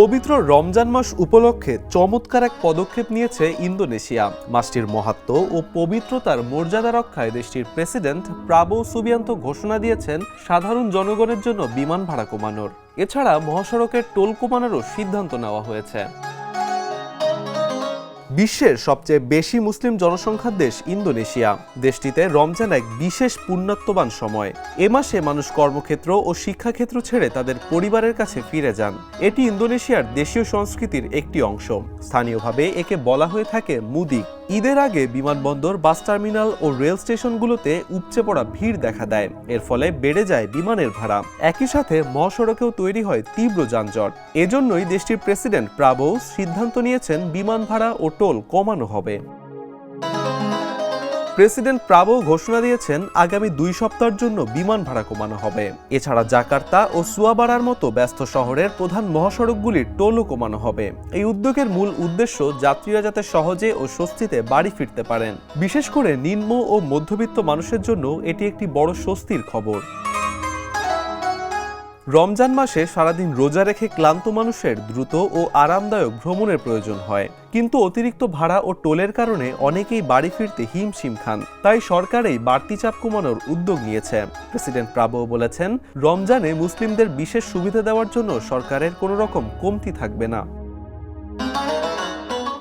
পবিত্র রমজান মাস উপলক্ষে চমৎকার এক পদক্ষেপ নিয়েছে ইন্দোনেশিয়া। মাসটির মাহাত্ম্য ও পবিত্রতার মর্যাদা রক্ষায় দেশটির প্রেসিডেন্ট প্রাবো সুবিয়ান্তো ঘোষণা দিয়েছেন সাধারণ জনগণের জন্য বিমান ভাড়া কমানোর। এছাড়া মহাসড়কের টোল কমানোরও সিদ্ধান্ত নেওয়া হয়েছে। বিশ্বের সবচেয়ে বেশি মুসলিম জনসংখ্যার দেশ ইন্দোনেশিয়া। দেশটিতে রমজান এক বিশেষ পুণ্যত্ববান সময়। এ মাসে মানুষ কর্মক্ষেত্র ও শিক্ষাক্ষেত্র ছেড়ে তাদের পরিবারের কাছে ফিরে যান। এটি ইন্দোনেশিয়ার দেশীয় সংস্কৃতির একটি অংশ। স্থানীয়ভাবে একে বলা হয়ে থাকে মুদিক। ঈদের আগে বিমানবন্দর, বাস টার্মিনাল ও রেল স্টেশনগুলোতে উপচে পড়া ভিড় দেখা দেয়। এর ফলে বেড়ে যায় বিমানের ভাড়া। একই সাথে মহাসড়কেও তৈরি হয় তীব্র যানজট। এজন্যই দেশটির প্রেসিডেন্ট প্রাবো সিদ্ধান্ত নিয়েছেন বিমান ভাড়া ও টোল কমানো হবে। প্রেসিডেন্ট প্রাবো ঘোষণা দিয়েছেন আগামী 2 সপ্তাহের জন্য বিমান ভাড়া কমানো হবে। এছাড়া জাকার্তা ও সুয়াবারার মতো ব্যস্ত শহরের প্রধান মহাসড়কগুলির টোলও কমানো হবে। এই উদ্যোগের মূল উদ্দেশ্য যাত্রীরা যাতে সহজে ও স্বস্তিতে বাড়ি ফিরতে পারেন। বিশেষ করে নিম্ন ও মধ্যবিত্ত মানুষের জন্য এটি একটি বড় স্বস্তির খবর। রমজান মাসে সারাদিন রোজা রেখে ক্লান্ত মানুষের দ্রুত ও আরামদায়ক ভ্রমণের প্রয়োজন হয়, কিন্তু অতিরিক্ত ভাড়া ও টোলের কারণে অনেকেই বাড়ি ফিরতে হিমশিম খান। তাই সরকার এই বাড়তি চাপ কমানোর উদ্যোগ নিয়েছে। প্রেসিডেন্ট প্রাবো বলেছেন, রমজানে মুসলিমদের বিশেষ সুবিধা দেওয়ার জন্য সরকারের কোনো রকম কমতি থাকবে না।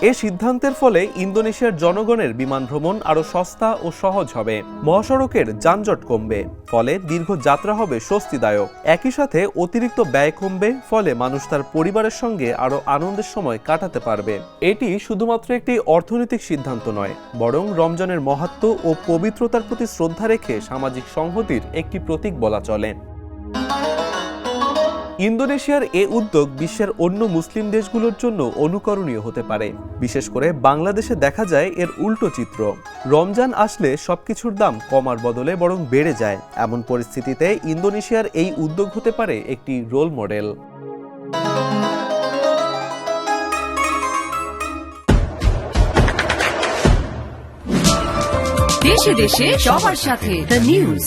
এ সিদ্ধান্তের ফলে ইন্দোনেশিয়ার জনগণের বিমান ভ্রমণ আরও সস্তা ও সহজ হবে। মহাসড়কের যানজট কমবে, ফলে দীর্ঘ যাত্রা হবে স্বস্তিদায়ক। একই সাথে অতিরিক্ত ব্যয় কমবে, ফলে মানুষ তার পরিবারের সঙ্গে আরও আনন্দের সময় কাটাতে পারবে। এটি শুধুমাত্র একটি অর্থনৈতিক সিদ্ধান্ত নয়, বরং রমজানের মাহাত্ম্য ও পবিত্রতার প্রতি শ্রদ্ধা রেখে সামাজিক সংহতির একটি প্রতীক বলা চলে। ইন্দোনেশিয়ার এ উদ্যোগ বিশ্বের অন্য মুসলিম দেশগুলোর জন্য অনুকরণীয় হতে পারে। বিশেষ করে বাংলাদেশে দেখা যায় এর উল্টো চিত্র। রমজান আসলে সবকিছুর দাম কমার বদলে বরং বেড়ে যায়। এমন পরিস্থিতিতে ইন্দোনেশিয়ার এই উদ্যোগ হতে পারে একটি রোল মডেল। দেশে দেশে সবার সাথে দ্য নিউজ।